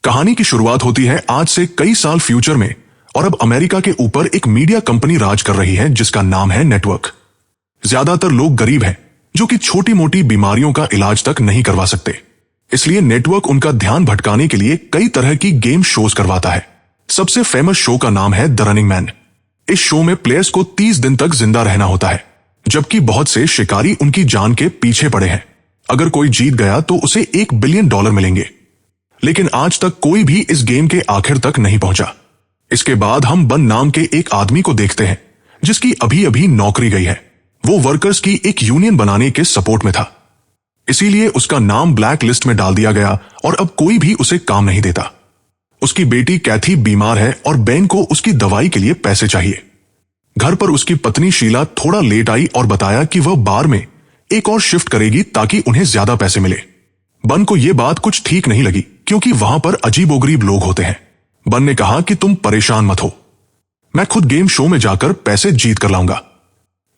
कहानी की शुरुआत होती है आज से कई साल फ्यूचर में, और अब अमेरिका के ऊपर एक मीडिया कंपनी राज कर रही है जिसका नाम है नेटवर्क। ज्यादातर लोग गरीब हैं जो कि छोटी मोटी बीमारियों का इलाज तक नहीं करवा सकते, इसलिए नेटवर्क उनका ध्यान भटकाने के लिए कई तरह की गेम शोज करवाता है। सबसे फेमस शो का नाम है द रनिंग मैन। इस शो में प्लेयर्स को 30 दिन तक जिंदा रहना होता है, जबकि बहुत से शिकारी उनकी जान के पीछे पड़े हैं। अगर कोई जीत गया तो उसे $1 बिलियन मिलेंगे, लेकिन आज तक कोई भी इस गेम के आखिर तक नहीं पहुंचा। इसके बाद हम बन नाम के एक आदमी को देखते हैं जिसकी अभी अभी नौकरी गई है। वो वर्कर्स की एक यूनियन बनाने के सपोर्ट में था, इसीलिए उसका नाम ब्लैक लिस्ट में डाल दिया गया और अब कोई भी उसे काम नहीं देता। उसकी बेटी कैथी बीमार है और बेन को उसकी दवाई के लिए पैसे चाहिए। घर पर उसकी पत्नी शीला थोड़ा लेट आई और बताया कि वह बार में एक और शिफ्ट करेगी ताकि उन्हें ज्यादा पैसे मिले। बन को यह बात कुछ ठीक नहीं लगी क्योंकि वहां पर अजीबोगरीब लोग होते हैं। बन ने कहा कि तुम परेशान मत हो, मैं खुद गेम शो में जाकर पैसे जीत कर लाऊंगा।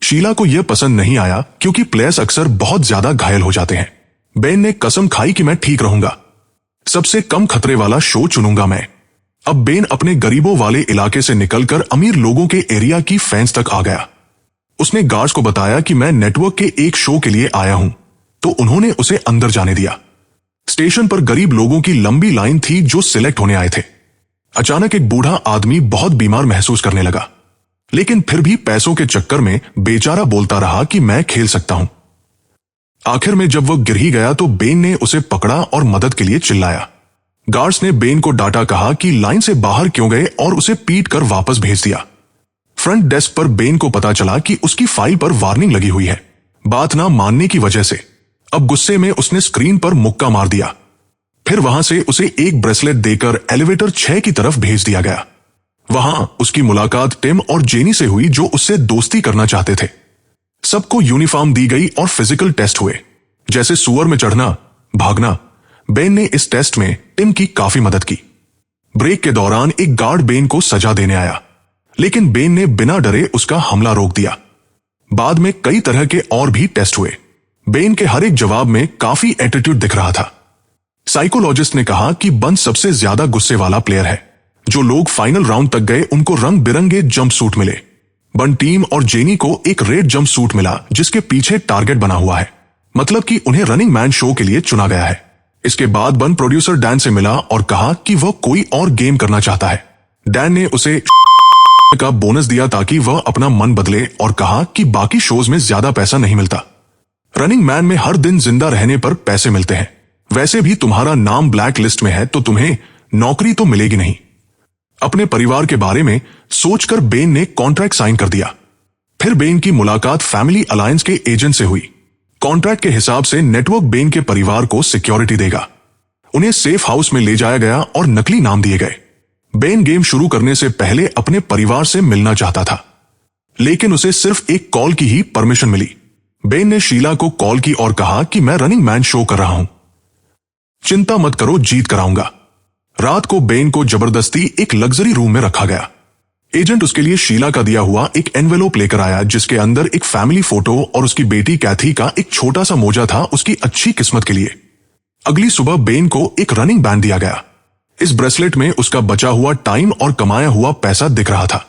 शीला को यह पसंद नहीं आया क्योंकि प्लेयर्स अक्सर बहुत ज्यादा घायल हो जाते हैं। बेन ने कसम खाई कि मैं ठीक रहूंगा, सबसे कम खतरे वाला शो चुनूंगा मैं। अब बेन अपने गरीबों वाले इलाके से निकलकर अमीर लोगों के एरिया की फेंस तक आ गया। उसने गार्ड्स को बताया कि मैं नेटवर्क के एक शो के लिए आया हूं, तो उन्होंने उसे अंदर जाने दिया। स्टेशन पर गरीब लोगों की लंबी लाइन थी जो सिलेक्ट होने आए थे। अचानक एक बूढ़ा आदमी बहुत बीमार महसूस करने लगा, लेकिन फिर भी पैसों के चक्कर में बेचारा बोलता रहा कि मैं खेल सकता हूं। आखिर में जब वह गिर ही गया तो बेन ने उसे पकड़ा और मदद के लिए चिल्लाया। गार्ड्स ने बेन को डांटा, कहा कि लाइन से बाहर क्यों गए और उसे पीट कर वापस भेज दिया। फ्रंट डेस्क पर बेन को पता चला कि उसकी फाइल पर वार्निंग लगी हुई है, बात ना मानने की वजह से। अब गुस्से में उसने स्क्रीन पर मुक्का मार दिया। फिर वहां से उसे एक ब्रेसलेट देकर एलिवेटर 6 की तरफ भेज दिया गया। वहां उसकी मुलाकात टिम और जेनी से हुई जो उससे दोस्ती करना चाहते थे। सबको यूनिफॉर्म दी गई और फिजिकल टेस्ट हुए, जैसे सुअर में चढ़ना, भागना। बेन ने इस टेस्ट में टिम की काफी मदद की। ब्रेक के दौरान एक गार्ड बेन को सजा देने आया, लेकिन बेन ने बिना डरे उसका हमला रोक दिया। बाद में कई तरह के और भी टेस्ट हुए। बेन के हर एक जवाब में काफी एटीट्यूड दिख रहा था। साइकोलॉजिस्ट ने कहा कि बन सबसे ज्यादा गुस्से वाला प्लेयर है। जो लोग फाइनल राउंड तक गए उनको रंग बिरंगे जंप सूट मिले। बन टीम और जेनी को एक रेड जंप सूट मिला जिसके पीछे टारगेट बना हुआ है, मतलब कि उन्हें रनिंग मैन शो के लिए चुना गया है। इसके बाद बन प्रोड्यूसर डैन से मिला और कहा कि वह कोई और गेम करना चाहता है। डैन ने उसे का बोनस दिया ताकि वह अपना मन बदले और कहा कि बाकी शोज में ज्यादा पैसा नहीं मिलता। रनिंग मैन में हर दिन जिंदा रहने पर पैसे मिलते हैं। वैसे भी तुम्हारा नाम ब्लैक लिस्ट में है तो तुम्हें नौकरी तो मिलेगी नहीं। अपने परिवार के बारे में सोचकर बेन ने कॉन्ट्रैक्ट साइन कर दिया। फिर बेन की मुलाकात फैमिली अलायंस के एजेंट से हुई। कॉन्ट्रैक्ट के हिसाब से नेटवर्क बेन के परिवार को सिक्योरिटी देगा। उन्हें सेफ हाउस में ले जाया गया और नकली नाम दिए गए। बेन गेम शुरू करने से पहले अपने परिवार से मिलना चाहता था, लेकिन उसे सिर्फ एक कॉल की ही परमिशन मिली। बेन ने शीला को कॉल की और कहा कि मैं रनिंग मैन शो कर रहा हूं, चिंता मत करो, जीत कराऊंगा। रात को बेन को जबरदस्ती एक लग्जरी रूम में रखा गया। एजेंट उसके लिए शीला का दिया हुआ एक एनवेलोप लेकर आया जिसके अंदर एक फैमिली फोटो और उसकी बेटी कैथी का एक छोटा सा मोजा था उसकी अच्छी किस्मत के लिए। अगली सुबह बेन को एक रनिंग बैंड दिया गया। इस ब्रेसलेट में उसका बचा हुआ टाइम और कमाया हुआ पैसा दिख रहा था।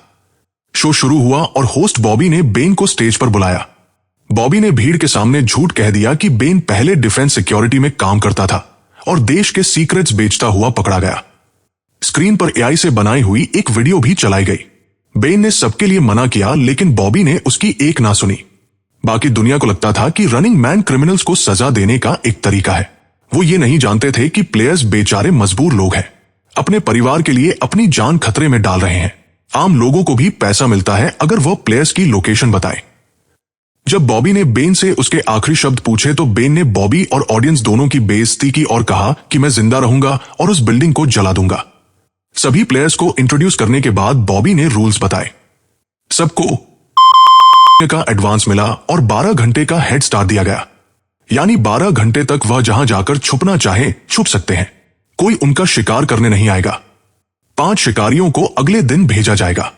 शो शुरू हुआ और होस्ट बॉबी ने बेन को स्टेज पर बुलाया। बॉबी ने भीड़ के सामने झूठ कह दिया कि बेन पहले डिफेंस सिक्योरिटी में काम करता था और देश के सीक्रेट्स बेचता हुआ पकड़ा गया। स्क्रीन पर एआई से बनाई हुई एक वीडियो भी चलाई गई। बेन ने सबके लिए मना किया, लेकिन बॉबी ने उसकी एक ना सुनी। बाकी दुनिया को लगता था कि रनिंग मैन क्रिमिनल्स को सजा देने का एक तरीका है। वो ये नहीं जानते थे कि प्लेयर्स बेचारे मजबूर लोग हैं, अपने परिवार के लिए अपनी जान खतरे में डाल रहे हैं। आम लोगों को भी पैसा मिलता है अगर वह प्लेयर्स की लोकेशन बताए। जब बॉबी ने बेन से उसके आखिरी शब्द पूछे तो बेन ने बॉबी और ऑडियंस दोनों की बेइज्जती की और कहा कि मैं जिंदा रहूंगा और उस बिल्डिंग को जला दूंगा। सभी प्लेयर्स को इंट्रोड्यूस करने के बाद बॉबी ने रूल्स बताए। सबको का एडवांस मिला और 12 घंटे का हेड स्टार्ट दिया गया, यानी 12 घंटे तक वह जहां जाकर छुपना चाहे छुप सकते हैं। कोई उनका शिकार करने नहीं आएगा। 5 शिकारियों को अगले दिन भेजा जाएगा।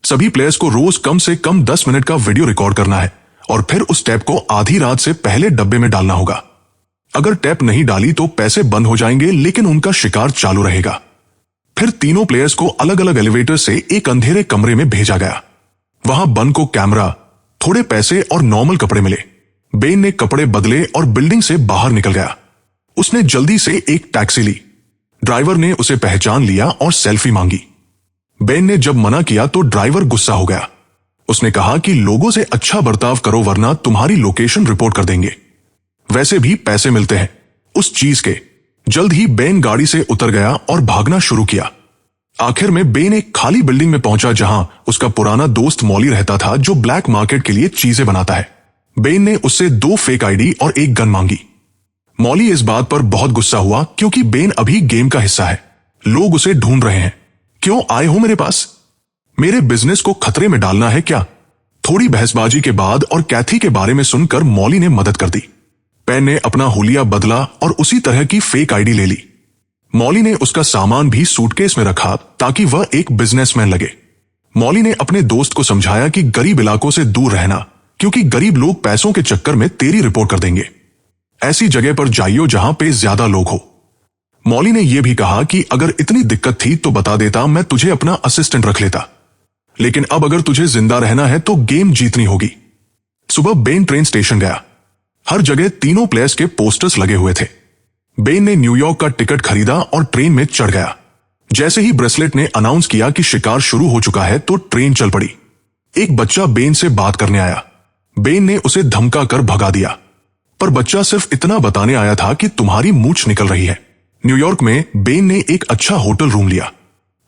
सभी प्लेयर्स को रोज कम से कम 10 मिनट का वीडियो रिकॉर्ड करना है और फिर उस टैप को आधी रात से पहले डब्बे में डालना होगा। अगर टैप नहीं डाली तो पैसे बंद हो जाएंगे, लेकिन उनका शिकार चालू रहेगा। फिर तीनों प्लेयर्स को अलग अलग एलिवेटर से एक अंधेरे कमरे में भेजा गया। वहां बन को कैमरा, थोड़े पैसे और नॉर्मल कपड़े मिले। बेन ने कपड़े बदले और बिल्डिंग से बाहर निकल गया। उसने जल्दी से एक टैक्सी ली। ड्राइवर ने उसे पहचान लिया और सेल्फी मांगी। बेन ने जब मना किया तो ड्राइवर गुस्सा हो गया। उसने कहा कि लोगों से अच्छा बर्ताव करो वरना तुम्हारी लोकेशन रिपोर्ट कर देंगे। वैसे भी पैसे मिलते हैं उस चीज के। जल्द ही बेन गाड़ी से उतर गया और भागना शुरू किया। आखिर में बेन एक खाली बिल्डिंग में पहुंचा जहां उसका पुराना दोस्त मॉली रहता था, जो ब्लैक मार्केट के लिए चीजें बनाता है। बेन ने उससे 2 फेक आईडी और एक गन मांगी। मॉली इस बात पर बहुत गुस्सा हुआ क्योंकि बेन अभी गेम का हिस्सा है। लोग उसे ढूंढ रहे हैं। क्यों आए हो मेरे पास? मेरे बिजनेस को खतरे में डालना है क्या? थोड़ी बहसबाजी के बाद और कैथी के बारे में सुनकर मॉली ने मदद कर दी। बेन ने अपना हुलिया बदला और उसी तरह की फेक आईडी ले ली। मॉली ने उसका सामान भी सूटकेस में रखा ताकि वह एक बिजनेसमैन लगे। मॉली ने अपने दोस्त को समझाया कि गरीब इलाकों से दूर रहना, क्योंकि गरीब लोग पैसों के चक्कर में तेरी रिपोर्ट कर देंगे। ऐसी जगह पर जाइयो जहां पे ज्यादा लोग हो। मॉली ने यह भी कहा कि अगर इतनी दिक्कत थी तो बता देता, मैं तुझे अपना असिस्टेंट रख लेता। लेकिन अब अगर तुझे जिंदा रहना है तो गेम जीतनी होगी। सुबह बेन ट्रेन स्टेशन गया। हर जगह तीनों प्लेयर्स के पोस्टर्स लगे हुए थे। बेन ने न्यूयॉर्क का टिकट खरीदा और ट्रेन में चढ़ गया। जैसे ही ब्रेसलेट ने अनाउंस किया कि शिकार शुरू हो चुका है तो ट्रेन चल पड़ी। एक बच्चा बेन से बात करने आया। बेन ने उसे धमका कर भगा दिया, पर बच्चा सिर्फ इतना बताने आया था कि तुम्हारी मूंछ निकल रही है। न्यूयॉर्क में बेन ने एक अच्छा होटल रूम लिया।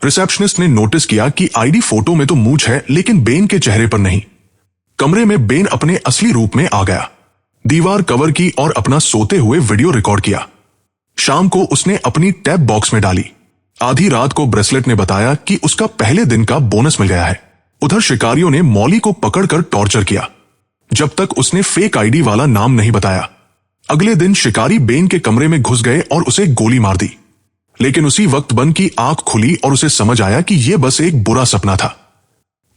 रिसेप्शनिस्ट ने नोटिस किया कि आईडी फोटो में तो मूंछ है, लेकिन बेन के चेहरे पर नहीं। कमरे में बेन अपने असली रूप में आ गया। दीवार कवर की और अपना सोते हुए वीडियो रिकॉर्ड किया। शाम को उसने अपनी टैप बॉक्स में डाली। आधी रात को ब्रेसलेट ने बताया कि उसका पहले दिन का बोनस मिल गया है। उधर शिकारियों ने मॉली को पकड़कर टॉर्चर किया जब तक उसने फेक आईडी वाला नाम नहीं बताया। अगले दिन शिकारी बेन के कमरे में घुस गए और उसे गोली मार दी। लेकिन उसी वक्त बन की आंख खुली और उसे समझ आया कि यह बस एक बुरा सपना था।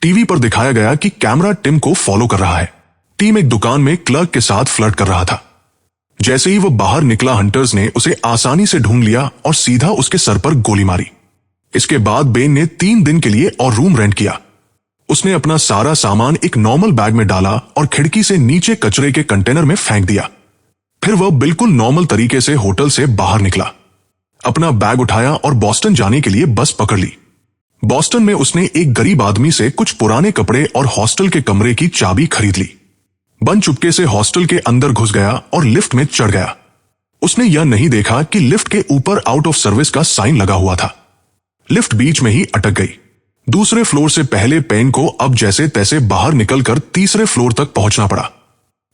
टीवी पर दिखाया गया कि कैमरा टिम को फॉलो कर रहा है। टीम एक दुकान में क्लर्क के साथ फ्लर्ट कर रहा था। जैसे ही वो बाहर निकला, हंटर्स ने उसे आसानी से ढूंढ लिया और सीधा उसके सर पर गोली मारी। इसके बाद बेन ने 3 दिन के लिए और रूम रेंट किया। उसने अपना सारा सामान एक नॉर्मल बैग में डाला और खिड़की से नीचे कचरे के कंटेनर में फेंक दिया। फिर वह बिल्कुल नॉर्मल तरीके से होटल से बाहर निकला। अपना बैग उठाया और बॉस्टन जाने के लिए बस पकड़ ली। बॉस्टन में उसने एक गरीब आदमी से कुछ पुराने कपड़े और हॉस्टल के कमरे की चाबी खरीद ली। बन चुपके से हॉस्टल के अंदर घुस गया और लिफ्ट में चढ़ गया। उसने यह नहीं देखा कि लिफ्ट के ऊपर आउट ऑफ सर्विस का साइन लगा हुआ था। लिफ्ट बीच में ही अटक गई। दूसरे फ्लोर से पहले पेन को अब जैसे तैसे बाहर निकलकर तीसरे फ्लोर तक पहुंचना पड़ा,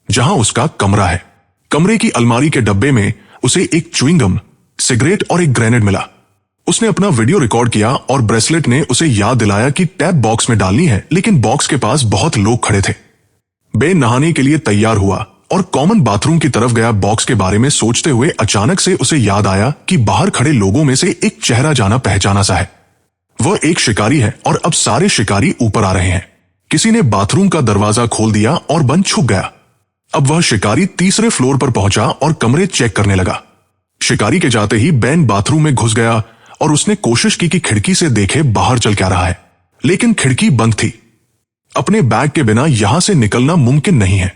जहां उसका कमरा है। कमरे की अलमारी के डब्बे में उसे एक च्युइंगम, सिगरेट और एक ग्रेनेड मिला। उसने अपना वीडियो रिकॉर्ड किया और ब्रेसलेट ने उसे याद दिलाया कि टैप बॉक्स में डालनी है, लेकिन बॉक्स के पास बहुत लोग खड़े थे। बेन नहाने के लिए तैयार हुआ और कॉमन बाथरूम की तरफ गया। बॉक्स के बारे में सोचते हुए अचानक से उसे याद आया कि बाहर खड़े लोगों में से एक चेहरा जाना पहचाना सा है। वह एक शिकारी है और अब सारे शिकारी ऊपर आ रहे हैं। किसी ने बाथरूम का दरवाजा खोल दिया और बन छुप गया। अब वह शिकारी तीसरे फ्लोर पर पहुंचा और कमरे चेक करने लगा। शिकारी के जाते ही बेन बाथरूम में घुस गया और उसने कोशिश की कि खिड़की से देखे बाहर चल क्या रहा है, लेकिन खिड़की बंद थी। अपने बैग के बिना यहां से निकलना मुमकिन नहीं है।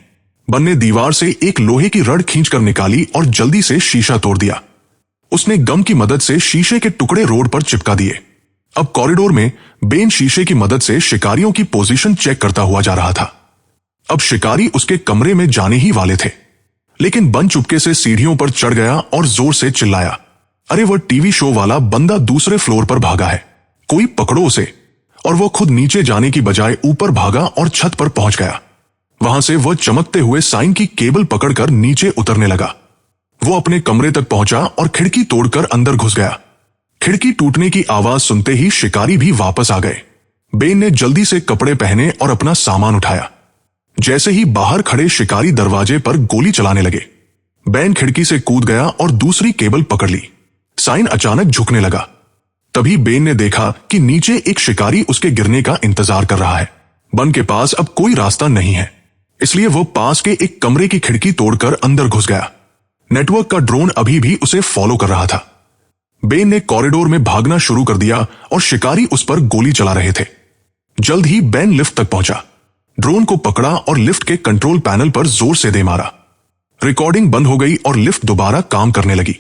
बन ने दीवार से एक लोहे की रड खींचकर निकाली और जल्दी से शीशा तोड़ दिया। उसने गम की मदद से शीशे के टुकड़े रोड पर चिपका दिए। अब कॉरिडोर में बेन शीशे की मदद से शिकारियों की पोजीशन चेक करता हुआ जा रहा था। अब शिकारी उसके कमरे में जाने ही वाले थे, लेकिन बन चुपके से सीढ़ियों पर चढ़ गया और जोर से चिल्लाया, अरे वह टीवी शो वाला बंदा दूसरे फ्लोर पर भागा है, कोई पकड़ो उसे। और वो खुद नीचे जाने की बजाय ऊपर भागा और छत पर पहुंच गया। वहां से वह चमकते हुए साइन की केबल पकड़कर नीचे उतरने लगा। वो अपने कमरे तक पहुंचा और खिड़की तोड़कर अंदर घुस गया। खिड़की टूटने की आवाज सुनते ही शिकारी भी वापस आ गए। बेन ने जल्दी से कपड़े पहने और अपना सामान उठाया। जैसे ही बाहर खड़े शिकारी दरवाजे पर गोली चलाने लगे, बेन खिड़की से कूद गया और दूसरी केबल पकड़ ली। साइन अचानक झुकने लगा। तभी बेन ने देखा कि नीचे एक शिकारी उसके गिरने का इंतजार कर रहा है। बन के पास अब कोई रास्ता नहीं है, इसलिए वो पास के एक कमरे की खिड़की तोड़कर अंदर घुस गया। नेटवर्क का ड्रोन अभी भी उसे फॉलो कर रहा था। बेन ने कॉरिडोर में भागना शुरू कर दिया और शिकारी उस पर गोली चला रहे थे। जल्द ही बेन लिफ्ट तक पहुंचा, ड्रोन को पकड़ा और लिफ्ट के कंट्रोल पैनल पर जोर से दे मारा। रिकॉर्डिंग बंद हो गई और लिफ्ट दोबारा काम करने लगी।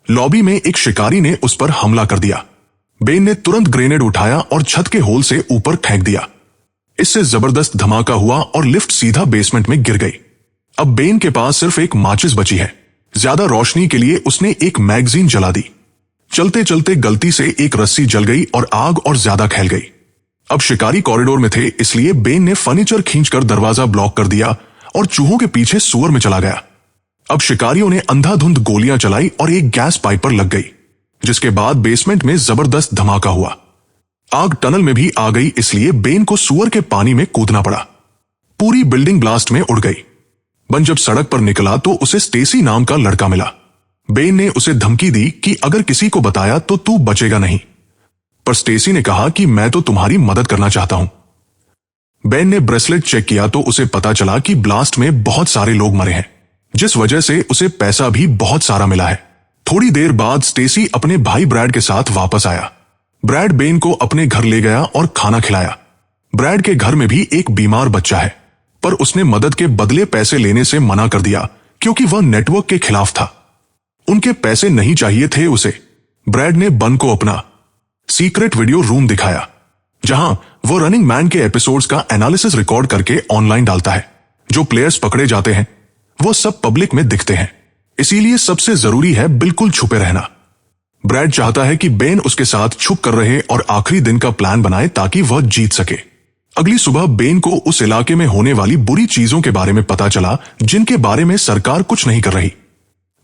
लॉबी में एक शिकारी ने उस पर हमला कर दिया। बेन ने तुरंत ग्रेनेड उठाया और छत के होल से ऊपर फेंक दिया। इससे जबरदस्त धमाका हुआ और लिफ्ट सीधा बेसमेंट में गिर गई। अब बेन के पास सिर्फ एक माचिस बची है। ज्यादा रोशनी के लिए उसने एक मैगजीन जला दी। चलते चलते गलती से एक रस्सी जल गई और आग और ज्यादा फैल गई। अब शिकारी कॉरिडोर में थे, इसलिए बेन ने फर्नीचर खींचकर दरवाजा ब्लॉक कर दिया और चूहों के पीछे सुअर में चला गया। अब शिकारियों ने अंधाधुंध गोलियां चलाई और एक गैस पाइप पर लग गई, जिसके बाद बेसमेंट में जबरदस्त धमाका हुआ। आग टनल में भी आ गई, इसलिए बेन को सुअर के पानी में कूदना पड़ा। पूरी बिल्डिंग ब्लास्ट में उड़ गई। बन जब सड़क पर निकला तो उसे स्टेसी नाम का लड़का मिला। बेन ने उसे धमकी दी कि अगर किसी को बताया तो तू बचेगा नहीं, पर स्टेसी ने कहा कि मैं तो तुम्हारी मदद करना चाहता हूं। बेन ने ब्रेसलेट चेक किया तो उसे पता चला कि ब्लास्ट में बहुत सारे लोग मरे हैं, जिस वजह से उसे पैसा भी बहुत सारा मिला है। थोड़ी देर बाद स्टेसी अपने भाई ब्रैड के साथ वापस आया। ब्रैड बेन को अपने घर ले गया और खाना खिलाया। ब्रैड के घर में भी एक बीमार बच्चा है, पर उसने मदद के बदले पैसे लेने से मना कर दिया क्योंकि वह नेटवर्क के खिलाफ था। उनके पैसे नहीं चाहिए थे उसे। ब्रैड ने बन को अपना सीक्रेट वीडियो रूम दिखाया, जहां वो रनिंग मैन के एपिसोड्स का एनालिसिस रिकॉर्ड करके ऑनलाइन डालता है। जो प्लेयर्स पकड़े जाते हैं वो सब पब्लिक में दिखते हैं, इसीलिए सबसे जरूरी है बिल्कुल छुपे रहना। ब्रैड चाहता है कि बेन उसके साथ छुप कर रहे और आखिरी दिन का प्लान बनाए ताकि वह जीत सके। अगली सुबह बेन को उस इलाके में होने वाली बुरी चीजों के बारे में पता चला, जिनके बारे में सरकार कुछ नहीं कर रही,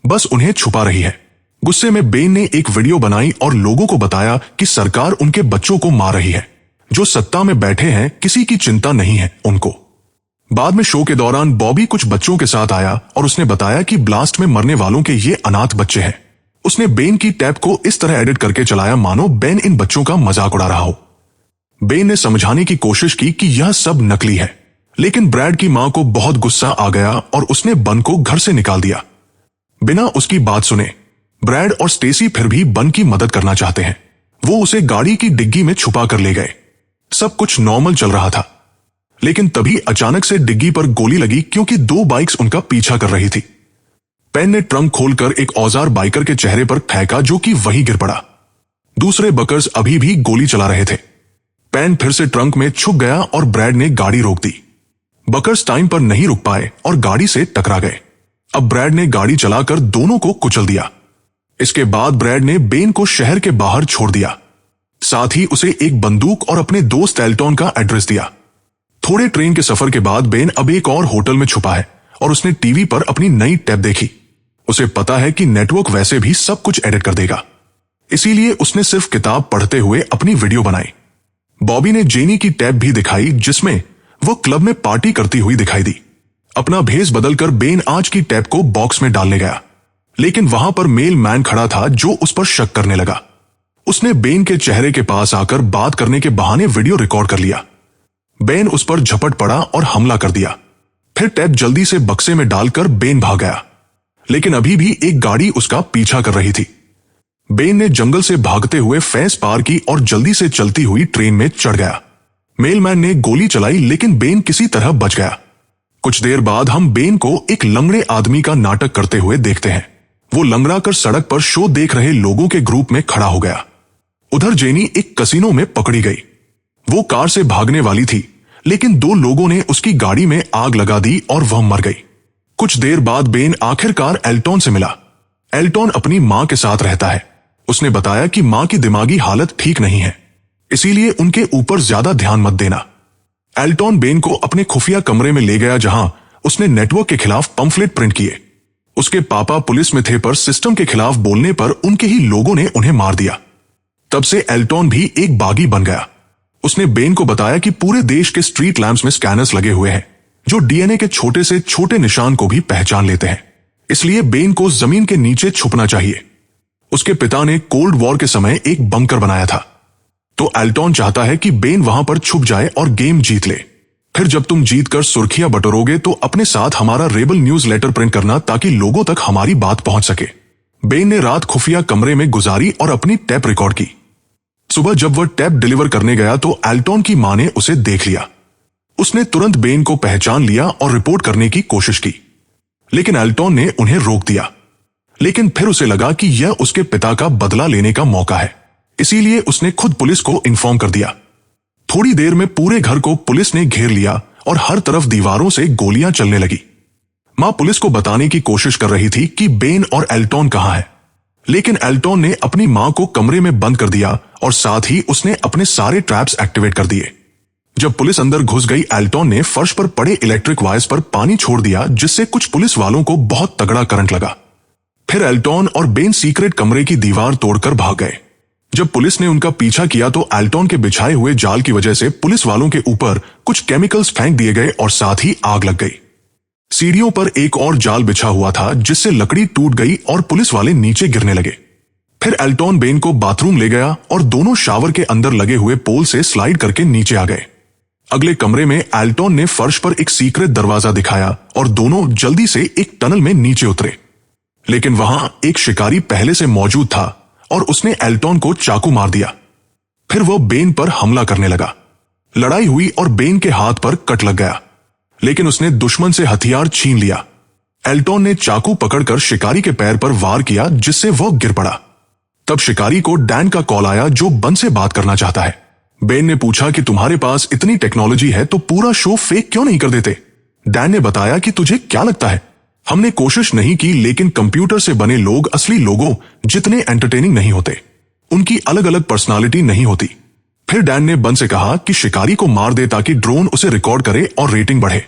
बस उन्हें छुपा रही है। गुस्से में बेन ने एक वीडियो बनाई और लोगों को बताया कि सरकार उनके बच्चों को मार रही है। जो सत्ता में बैठे हैं किसी की चिंता नहीं है उनको। बाद में शो के दौरान बॉबी कुछ बच्चों के साथ आया और उसने बताया कि ब्लास्ट में मरने वालों के ये अनाथ बच्चे हैं। उसने बेन की टैप को इस तरह एडिट करके चलाया मानो बेन इन बच्चों का मजाक उड़ा रहा हो। बेन ने समझाने की कोशिश की कि यह सब नकली है, लेकिन ब्रैड की मां को बहुत गुस्सा आ गया और उसने बन को घर से निकाल दिया। बिना उसकी बात सुने ब्रैड और स्टेसी फिर भी बन की मदद करना चाहते हैं। वो उसे गाड़ी की डिग्गी में छुपा कर ले गए। सब कुछ नॉर्मल चल रहा था, लेकिन तभी अचानक से डिग्गी पर गोली लगी क्योंकि 2 बाइक्स उनका पीछा कर रही थी। पेन ने ट्रंक खोलकर एक औजार बाइकर के चेहरे पर फेंका, जो कि वहीं गिर पड़ा। दूसरे बकर्स अभी भी गोली चला रहे थे। पेन फिर से ट्रंक में छुप गया और ब्रैड ने गाड़ी रोक दी। बकर्स टाइम पर नहीं रुक पाए और गाड़ी से टकरा गए। अब ब्रैड ने गाड़ी चलाकर दोनों को कुचल दिया। इसके बाद ब्रैड ने बेन को शहर के बाहर छोड़ दिया। साथ ही उसे एक बंदूक और अपने दोस्त एल्टॉन का एड्रेस दिया। थोड़े ट्रेन के सफर के बाद बेन अब एक और होटल में छुपा है और उसने टीवी पर अपनी नई टैब देखी। उसे पता है कि नेटवर्क वैसे भी सब कुछ एडिट कर देगा, इसीलिए उसने सिर्फ किताब पढ़ते हुए अपनी वीडियो बनाई। बॉबी ने जेनी की टैब भी दिखाई, जिसमें वो क्लब में पार्टी करती हुई दिखाई दी। अपना भेस बदलकर बेन आज की टैब को बॉक्स में डालने गया, लेकिन वहां पर मेल मैन खड़ा था जो उस पर शक करने लगा। उसने बेन के चेहरे के पास आकर बात करने के बहाने वीडियो रिकॉर्ड कर लिया। बेन उस पर झपट पड़ा और हमला कर दिया। फिर टैब जल्दी से बक्से में डालकर बेन भाग गया, लेकिन अभी भी एक गाड़ी उसका पीछा कर रही थी। बेन ने जंगल से भागते हुए फेंस पार की और जल्दी से चलती हुई ट्रेन में चढ़ गया। मेलमैन ने गोली चलाई, लेकिन बेन किसी तरह बच गया। कुछ देर बाद हम बेन को एक लंगड़े आदमी का नाटक करते हुए देखते हैं। वो लंगड़ा कर सड़क पर शो देख रहे लोगों के ग्रुप में खड़ा हो गया। उधर जेनी एक कसिनो में पकड़ी गई। वो कार से भागने वाली थी, लेकिन 2 लोगों ने उसकी गाड़ी में आग लगा दी और वह मर गई। कुछ देर बाद बेन आखिरकार एल्टॉन से मिला। एल्टॉन अपनी मां के साथ रहता है। उसने बताया कि मां की दिमागी हालत ठीक नहीं है, इसीलिए उनके ऊपर ज्यादा ध्यान मत देना। एल्टॉन बेन को अपने खुफिया कमरे में ले गया, जहां उसने नेटवर्क के खिलाफ पंफलेट प्रिंट किए। उसके पापा पुलिस में थे, पर सिस्टम के खिलाफ बोलने पर उनके ही लोगों ने उन्हें मार दिया। तब से एल्टॉन भी एक बागी बन गया। उसने बेन को बताया कि पूरे देश के स्ट्रीट लैंप्स में स्कैनर्स लगे हुए हैं, जो डीएनए के छोटे से छोटे निशान को भी पहचान लेते हैं। इसलिए बेन को जमीन के नीचे छुपना चाहिए। उसके पिता ने कोल्ड वॉर के समय एक बंकर बनाया था, तो एल्टॉन चाहता है कि बेन वहां पर छुप जाए और गेम जीत ले। फिर जब तुम जीतकर सुर्खियां बटोरोगे तो अपने साथ हमारा रेबल न्यूज लेटर प्रिंट करना ताकि लोगों तक हमारी बात पहुंच सके। बेन ने रात खुफिया कमरे में गुजारी और अपनी टेप रिकॉर्ड की। सुबह जब वह टेप डिलीवर करने गया तो एल्टॉन की मां ने उसे देख लिया। उसने तुरंत बेन को पहचान लिया और रिपोर्ट करने की कोशिश की, लेकिन एल्टॉन ने उन्हें रोक दिया। लेकिन फिर उसे लगा कि यह उसके पिता का बदला लेने का मौका है, इसीलिए उसने खुद पुलिस को इन्फॉर्म कर दिया। थोड़ी देर में पूरे घर को पुलिस ने घेर लिया और हर तरफ दीवारों से गोलियां चलने लगी। मां पुलिस को बताने की कोशिश कर रही थी कि बेन और एल्टॉन कहां है, लेकिन एल्टॉन ने अपनी मां को कमरे में बंद कर दिया और साथ ही उसने अपने सारे ट्रैप्स एक्टिवेट कर दिए। जब पुलिस अंदर घुस गई, एल्टॉन ने फर्श पर पड़े इलेक्ट्रिक वायर्स पर पानी छोड़ दिया, जिससे कुछ पुलिस वालों को बहुत तगड़ा करंट लगा। फिर एल्टॉन और बेन सीक्रेट कमरे की दीवार तोड़कर भाग गए। जब पुलिस ने उनका पीछा किया तो एल्टॉन के बिछाए हुए जाल की वजह से पुलिस वालों के ऊपर कुछ केमिकल्स फेंक दिए गए और साथ ही आग लग गई। सीढ़ियों पर एक और जाल बिछा हुआ था, जिससे लकड़ी टूट गई और पुलिस वाले नीचे गिरने लगे। फिर एल्टॉन बेन को बाथरूम ले गया और दोनों शावर के अंदर लगे हुए पोल से स्लाइड करके नीचे आ गए। अगले कमरे में एल्टॉन ने फर्श पर एक सीक्रेट दरवाजा दिखाया और दोनों जल्दी से एक टनल में नीचे उतरे। लेकिन वहां एक शिकारी पहले से मौजूद था और उसने एल्टॉन को चाकू मार दिया। फिर वह बेन पर हमला करने लगा। लड़ाई हुई और बेन के हाथ पर कट लग गया, लेकिन उसने दुश्मन से हथियार छीन लिया। एल्टॉन ने चाकू पकड़कर शिकारी के पैर पर वार किया, जिससे वह गिर पड़ा। तब शिकारी को डैन का कॉल आया, जो बन से बात करना चाहता है। बेन ने पूछा कि तुम्हारे पास इतनी टेक्नोलॉजी है तो पूरा शो फेक क्यों नहीं कर देते। डैन ने बताया कि तुझे क्या लगता है, हमने कोशिश नहीं की, लेकिन कंप्यूटर से बने लोग असली लोगों जितने एंटरटेनिंग नहीं होते। उनकी अलग अलग पर्सनालिटी नहीं होती। फिर डैन ने बन से कहा कि शिकारी को मार दे ताकि ड्रोन उसे रिकॉर्ड करे और रेटिंग बढ़े।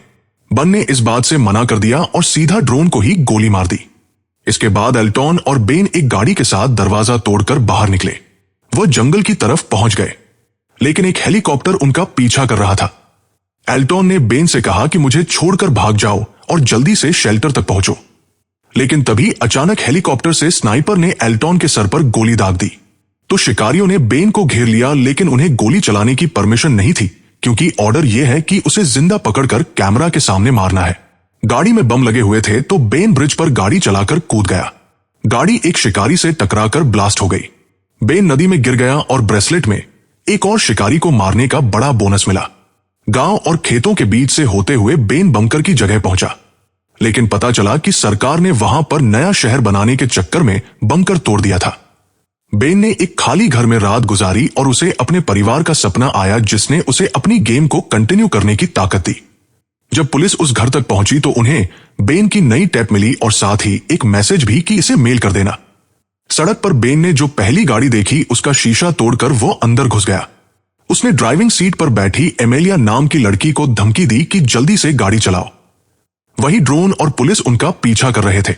बन ने इस बात से मना कर दिया और सीधा ड्रोन को ही गोली मार दी। इसके बाद एल्टॉन और बेन एक गाड़ी के साथ दरवाजा तोड़कर बाहर निकले। वह जंगल की तरफ पहुंच गए, लेकिन एक हेलीकॉप्टर उनका पीछा कर रहा था। एल्टॉन ने बेन से कहा कि मुझे छोड़कर भाग जाओ और जल्दी से शेल्टर तक पहुंचो। लेकिन तभी अचानक हेलीकॉप्टर से स्नाइपर ने एल्टॉन के सर पर गोली दाग दी। तो शिकारियों ने बेन को घेर लिया, लेकिन उन्हें गोली चलाने की परमिशन नहीं थी, क्योंकि ऑर्डर यह है कि उसे जिंदा पकड़कर कैमरा के सामने मारना है। गाड़ी में बम लगे हुए थे तो बेन ब्रिज पर गाड़ी चलाकर कूद गया। गाड़ी एक शिकारी से टकराकर ब्लास्ट हो गई। बेन नदी में गिर गया और ब्रेसलेट में एक और शिकारी को मारने का बड़ा बोनस मिला। गांव और खेतों के बीच से होते हुए बेन बंकर की जगह पहुंचा, लेकिन पता चला कि सरकार ने वहां पर नया शहर बनाने के चक्कर में बंकर तोड़ दिया था। बेन ने एक खाली घर में रात गुजारी और उसे अपने परिवार का सपना आया, जिसने उसे अपनी गेम को कंटिन्यू करने की ताकत दी। जब पुलिस उस घर तक पहुंची तो उन्हें बेन की नई टेप मिली और साथ ही एक मैसेज भी कि इसे मेल कर देना। सड़क पर बेन ने जो पहली गाड़ी देखी उसका शीशा तोड़कर वो अंदर घुस गया। उसने ड्राइविंग सीट पर बैठी एमेलिया नाम की लड़की को धमकी दी कि जल्दी से गाड़ी चलाओ। वही ड्रोन और पुलिस उनका पीछा कर रहे थे।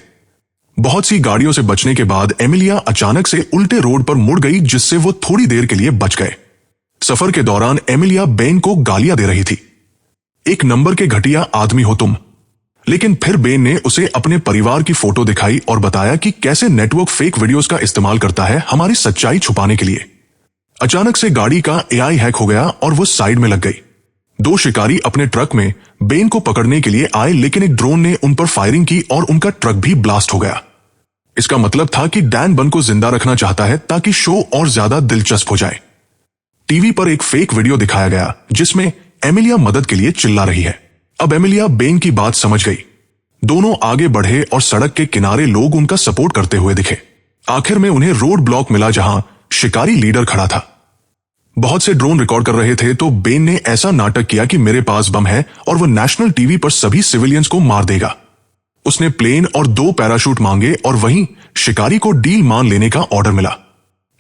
बहुत सी गाड़ियों से बचने के बाद एमिलिया अचानक से उल्टे रोड पर मुड़ गई, जिससे वो थोड़ी देर के लिए बच गए। सफर के दौरान एमिलिया बेन को गालियां दे रही थी, एक नंबर के घटिया आदमी हो तुम। लेकिन फिर बेन ने उसे अपने परिवार की फोटो दिखाई और बताया कि कैसे नेटवर्क फेक वीडियोस का इस्तेमाल करता है हमारी सच्चाई छुपाने के लिए। अचानक से गाड़ी का एआई हैक हो गया और वो साइड में लग गई। दो शिकारी अपने ट्रक में बेन को पकड़ने के लिए आए, लेकिन एक ड्रोन ने उन पर फायरिंग की और उनका ट्रक भी ब्लास्ट हो गया। इसका मतलब था कि डैन बन को जिंदा रखना चाहता है ताकि शो और ज्यादा दिलचस्प हो जाए। टीवी पर एक फेक वीडियो दिखाया गया जिसमें एमिलिया मदद के लिए चिल्ला रही है। अब एमिलिया बेन की बात समझ गई। दोनों आगे बढ़े और सड़क के किनारे लोग उनका सपोर्ट करते हुए दिखे। आखिर में उन्हें रोड ब्लॉक मिला जहां शिकारी लीडर खड़ा था। बहुत से ड्रोन रिकॉर्ड कर रहे थे तो बेन ने ऐसा नाटक किया कि मेरे पास बम है और वो नेशनल टीवी पर सभी सिविलियंस को मार देगा। उसने प्लेन और 2 पैराशूट मांगे और वहीं शिकारी को डील मान लेने का ऑर्डर मिला।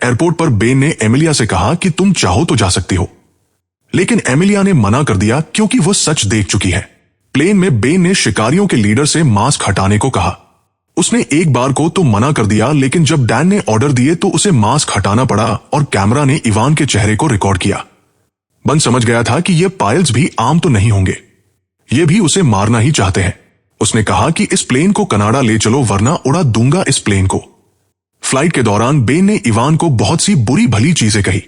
एयरपोर्ट पर बेन ने एमिलिया से कहा कि तुम चाहो तो जा सकती हो, लेकिन एमिलिया ने मना कर दिया क्योंकि वो सच देख चुकी है। प्लेन में बेन ने शिकारियों के लीडर से मास्क हटाने को कहा। उसने एक बार को तो मना कर दिया, लेकिन जब डैन ने ऑर्डर दिए तो उसे मास्क हटाना पड़ा और कैमरा ने इवान के चेहरे को रिकॉर्ड किया। बन समझ गया था कि ये पायल्स भी आम तो नहीं होंगे, ये भी उसे मारना ही चाहते हैं। उसने कहा कि इस प्लेन को कनाडा ले चलो वरना उड़ा दूंगा इस प्लेन को। फ्लाइट के दौरान बेन ने इवान को बहुत सी बुरी भली चीजें कही।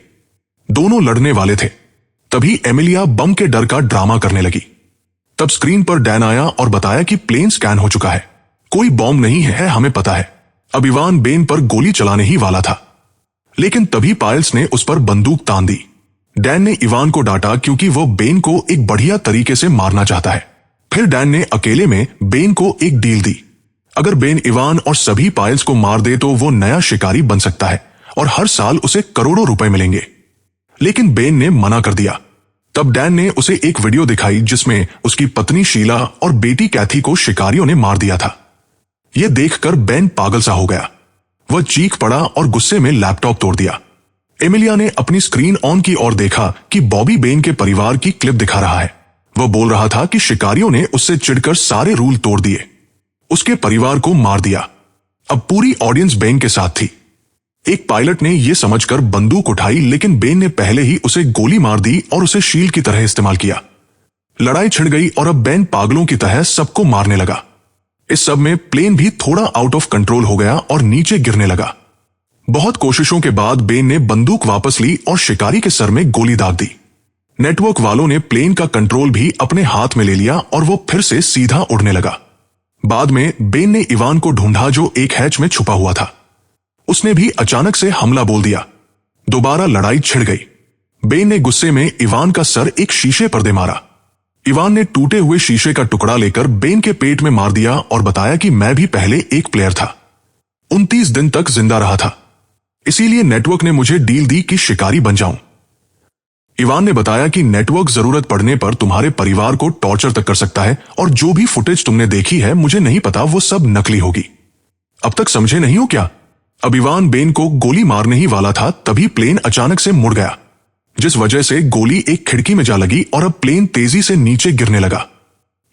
दोनों लड़ने वाले थे। तभी एमिलिया बम के डर का ड्रामा करने लगी। तब स्क्रीन पर डैन आया और बताया कि प्लेन स्कैन हो चुका है, कोई बॉम्ब नहीं है, हमें पता है। अब इवान बेन पर गोली चलाने ही वाला था, लेकिन तभी पायल्स ने उस पर बंदूक तान दी। डैन ने इवान को डांटा क्योंकि वो बेन को एक बढ़िया तरीके से मारना चाहता है। फिर डैन ने अकेले में बेन को एक डील दी। अगर बेन इवान और सभी पायल्स को मार दे तो वो नया शिकारी बन सकता है और हर साल उसे करोड़ों रुपए मिलेंगे। लेकिन बेन ने मना कर दिया। तब डैन ने उसे एक वीडियो दिखाई जिसमें उसकी पत्नी शीला और बेटी कैथी को शिकारियों ने मार दिया था। यह देखकर बेन पागल सा हो गया। वह चीख पड़ा और गुस्से में लैपटॉप तोड़ दिया। एमिलिया ने अपनी स्क्रीन ऑन की और देखा कि बॉबी बेन के परिवार की क्लिप दिखा रहा है। वह बोल रहा था कि शिकारियों ने उससे चिढ़कर सारे रूल तोड़ दिए, उसके परिवार को मार दिया। अब पूरी ऑडियंस बेन के साथ थी। एक पायलट ने यह समझकर बंदूक उठाई, लेकिन बेन ने पहले ही उसे गोली मार दी और उसे शील्ड की तरह इस्तेमाल किया। लड़ाई छिड़ गई और अब बेन पागलों की तरह सबको मारने लगा। इस सब में प्लेन भी थोड़ा आउट ऑफ कंट्रोल हो गया और नीचे गिरने लगा। बहुत कोशिशों के बाद बेन ने बंदूक वापस ली और शिकारी के सर में गोली दाग दी। नेटवर्क वालों ने प्लेन का कंट्रोल भी अपने हाथ में ले लिया और वो फिर से सीधा उड़ने लगा। बाद में बेन ने इवान को ढूंढा जो एक हैच में छुपा हुआ था। उसने भी अचानक से हमला बोल दिया। दोबारा लड़ाई छिड़ गई। बेन ने गुस्से में इवान का सर एक शीशे पर दे मारा। इवान ने टूटे हुए शीशे का टुकड़ा लेकर बेन के पेट में मार दिया और बताया कि मैं भी पहले एक प्लेयर था, 29 दिन तक जिंदा रहा था, इसीलिए नेटवर्क ने मुझे डील दी कि शिकारी बन जाऊं। इवान ने बताया कि नेटवर्क जरूरत पड़ने पर तुम्हारे परिवार को टॉर्चर तक कर सकता है और जो भी फुटेज तुमने देखी है मुझे नहीं पता वो सब नकली होगी। अब तक समझे नहीं हो क्या? अब इवान बेन को गोली मारने ही वाला था, तभी प्लेन अचानक से मुड़ गया, जिस वजह से गोली एक खिड़की में जा लगी और अब प्लेन तेजी से नीचे गिरने लगा।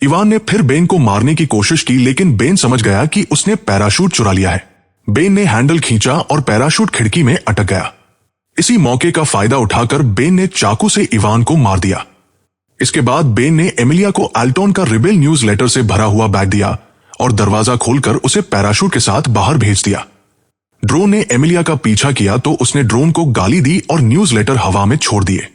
इवान ने फिर बेन को मारने की कोशिश की, लेकिन बेन समझ गया कि उसने पैराशूट चुरा लिया है। बेन ने हैंडल खींचा और पैराशूट खिड़की में अटक गया। इसी मौके का फायदा उठाकर बेन ने चाकू से इवान को मार दिया। इसके बाद बेन ने एमिलिया को एल्टॉन का रिबेल न्यूज लेटर से भरा हुआ बैग दिया और दरवाजा खोलकर उसे पैराशूट के साथ बाहर भेज दिया। ड्रोन ने एमिलिया का पीछा किया तो उसने ड्रोन को गाली दी और न्यूज लेटर हवा में छोड़ दिए।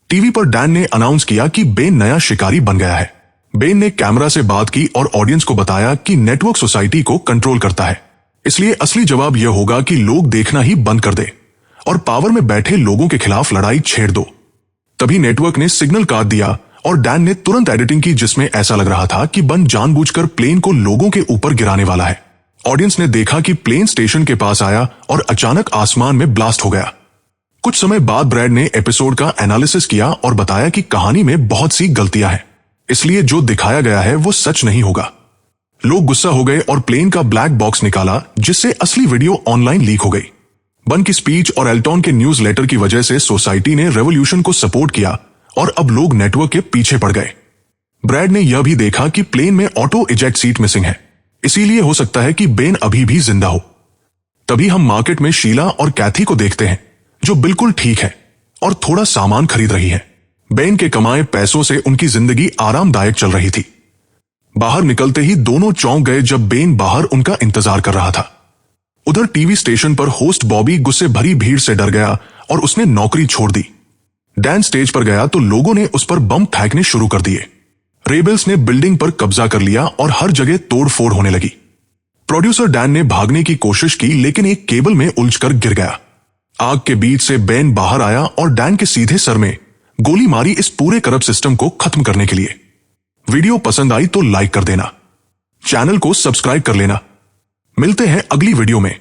टीवी पर डैन ने अनाउंस किया कि बेन नया शिकारी बन गया है। बेन ने कैमरा से बात की और ऑडियंस को बताया कि नेटवर्क सोसाइटी को कंट्रोल करता है, इसलिए असली जवाब यह होगा कि लोग देखना ही बंद कर दे और पावर में बैठे लोगों के खिलाफ लड़ाई छेड़ दो। तभी नेटवर्क ने सिग्नल काट दिया और डैन ने तुरंत एडिटिंग की जिसमें ऐसा लग रहा था कि बन जानबूझकर प्लेन को लोगों के ऊपर गिराने वाला है। ऑडियंस ने देखा कि प्लेन स्टेशन के पास आया और अचानक आसमान में ब्लास्ट हो गया। कुछ समय बाद ब्रैड ने एपिसोड का एनालिसिस किया और बताया कि कहानी में बहुत सी गलतियां हैं, इसलिए जो दिखाया गया है वो सच नहीं होगा। लोग गुस्सा हो गए और प्लेन का ब्लैक बॉक्स निकाला, जिससे असली वीडियो ऑनलाइन लीक हो गई। बन की स्पीच और एल्टॉन के न्यूज लेटर की वजह से सोसाइटी ने रेवोल्यूशन को सपोर्ट किया और अब लोग नेटवर्क के पीछे पड़ गए। ब्रैड ने यह भी देखा कि प्लेन में ऑटो इजेक्ट सीट मिसिंग है, इसीलिए हो सकता है कि बेन अभी भी जिंदा हो। तभी हम मार्केट में शीला और कैथी को देखते हैं, जो बिल्कुल ठीक है और थोड़ा सामान खरीद रही है। बेन के कमाए पैसों से उनकी जिंदगी आरामदायक चल रही थी। बाहर निकलते ही दोनों चौंक गए जब बेन बाहर उनका इंतजार कर रहा था। उधर टीवी स्टेशन पर होस्ट बॉबी गुस्से भरी भीड़ से डर गया और उसने नौकरी छोड़ दी। डैन स्टेज पर गया तो लोगों ने उस पर बम फेंकने शुरू कर दिए। रेबल्स ने बिल्डिंग पर कब्जा कर लिया और हर जगह तोड़फोड़ होने लगी। प्रोड्यूसर डैन ने भागने की कोशिश की, लेकिन एक केबल में उलझकर गिर गया। आग के बीच से बेन बाहर आया और डैन के सीधे सर में गोली मारी इस पूरे करप्ट सिस्टम को खत्म करने के लिए। वीडियो पसंद आई तो लाइक कर देना, चैनल को सब्सक्राइब कर लेना। मिलते हैं अगली वीडियो में।